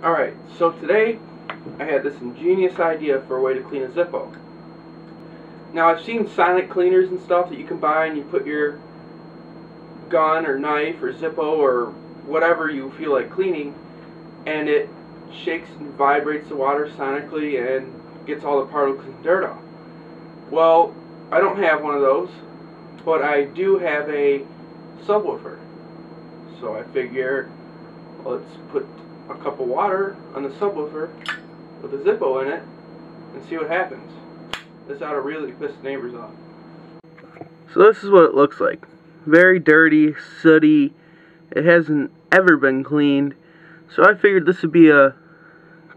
Alright, so today I had this ingenious idea for a way to clean a Zippo. Now I've seen sonic cleaners and stuff that you can buy and you put your gun or knife or Zippo or whatever you feel like cleaning, and it shakes and vibrates the water sonically and gets all the particles and dirt off. Well, I don't have one of those, but I do have a subwoofer. So I figure, let's put a cup of water on the subwoofer with a Zippo in it and see what happens. This ought to really piss the neighbors off. So this is what it looks like. Very dirty, sooty. It hasn't ever been cleaned. So I figured this would be a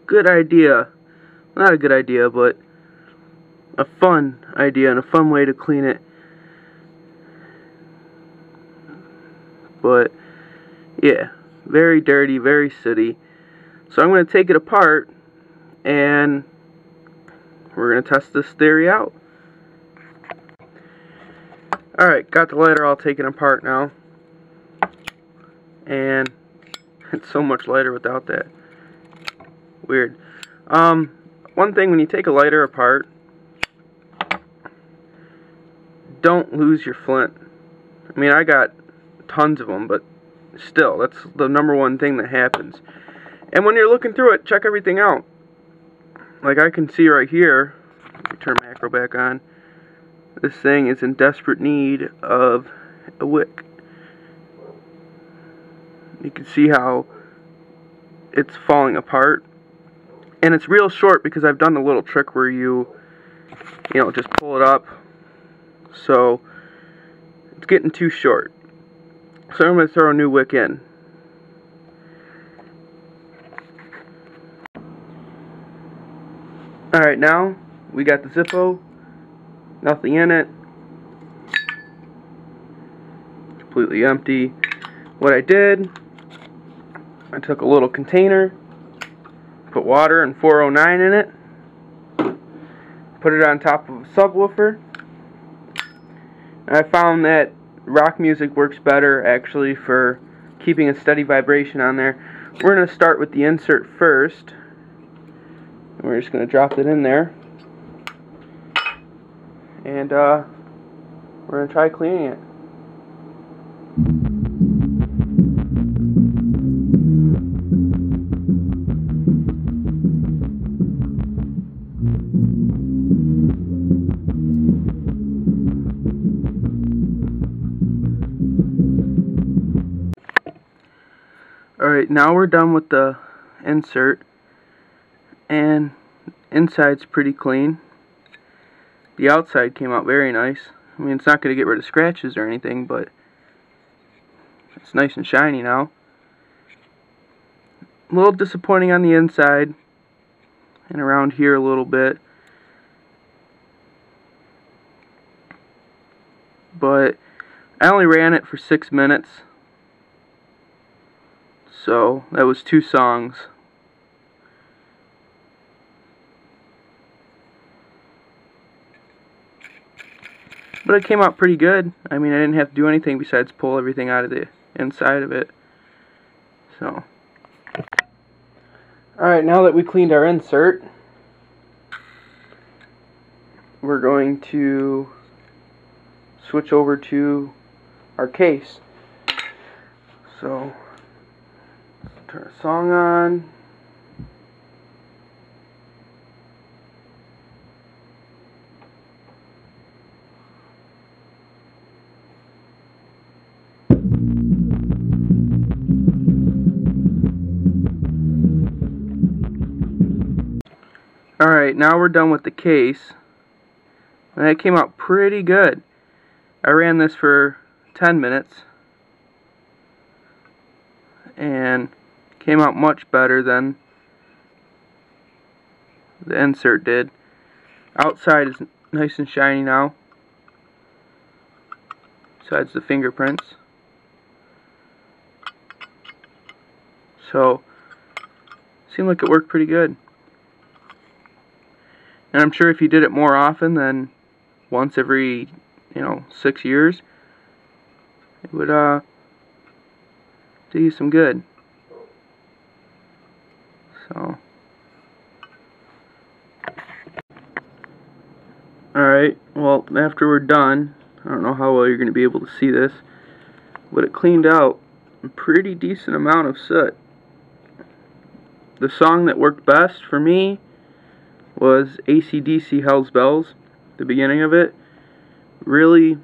good idea. Not a good idea, but a fun idea and a fun way to clean it. But yeah, very dirty, very sooty. So I'm going to take it apart and we're going to test this theory out. Alright, got the lighter all taken apart now. And it's so much lighter without that. Weird. One thing, when you take a lighter apart, don't lose your flint. I mean, I got tons of them, but still, that's the number one thing that happens. And when you're looking through it, check everything out. Like I can see right here, let me turn macro back on, this thing is in desperate need of a wick. You can see how it's falling apart. And it's real short because I've done the little trick where you just pull it up. So it's getting too short. So I'm going to throw a new wick in. Alright, now we got the Zippo. Nothing in it. Completely empty. What I did, I took a little container, put water and 409 in it, put it on top of a subwoofer, and I found that rock music works better actually for keeping a steady vibration on there. We're going to start with the insert first. We're just going to drop it in there. And we're going to try cleaning it. Alright, now we're done with the insert, and inside's pretty clean. The outside came out very nice. I mean, it's not going to get rid of scratches or anything, but it's nice and shiny now. A little disappointing on the inside and around here a little bit, but I only ran it for 6 minutes. So that was 2 songs. But it came out pretty good. I mean, I didn't have to do anything besides pull everything out of the inside of it. So, alright, now that we cleaned our insert, we're going to switch over to our case. So, turn a song on. Alright, now we're done with the case. And it came out pretty good. I ran this for 10 minutes. And came out much better than the insert did. Outside is nice and shiny now. Besides the fingerprints. So, seemed like it worked pretty good. And I'm sure if you did it more often than once every, 6 years, it would do you some good. So, alright, well, after we're done, I don't know how well you're going to be able to see this, but it cleaned out a pretty decent amount of soot. The song that worked best for me was AC/DC Hell's Bells. The beginning of it really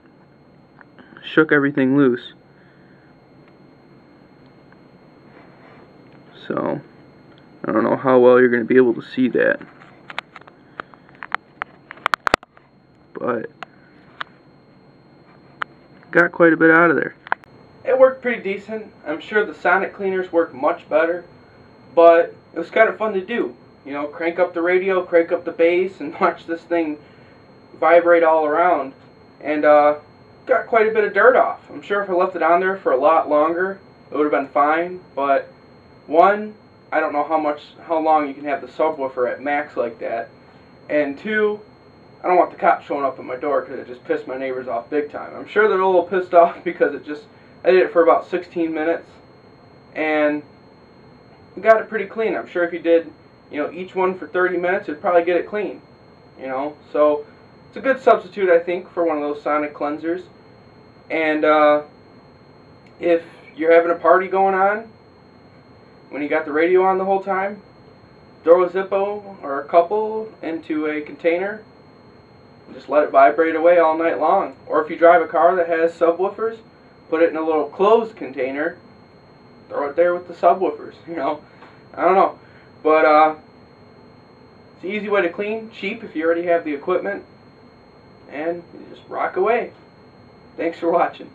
shook everything loose. So, I don't know how well you're going to be able to see that, but got quite a bit out of there. It worked pretty decent. I'm sure the sonic cleaners work much better, but it was kind of fun to do. You know, crank up the radio, crank up the bass, and watch this thing vibrate all around. And got quite a bit of dirt off. I'm sure if I left it on there for a lot longer, it would have been fine. But one, I don't know how long you can have the subwoofer at max like that. And two, I don't want the cops showing up at my door because it just pissed my neighbors off big time. I'm sure they're a little pissed off because I did it for about 16 minutes and we got it pretty clean. I'm sure if you did, you know, each one for 30 minutes, it'd probably get it clean. You know, so it's a good substitute, I think, for one of those sonic cleansers. And if you're having a party going on, when you got the radio on the whole time, throw a Zippo or a couple into a container and just let it vibrate away all night long. Or if you drive a car that has subwoofers, put it in a little closed container, throw it there with the subwoofers, you know. I don't know. But it's an easy way to clean, cheap if you already have the equipment, and you just rock away. Thanks for watching.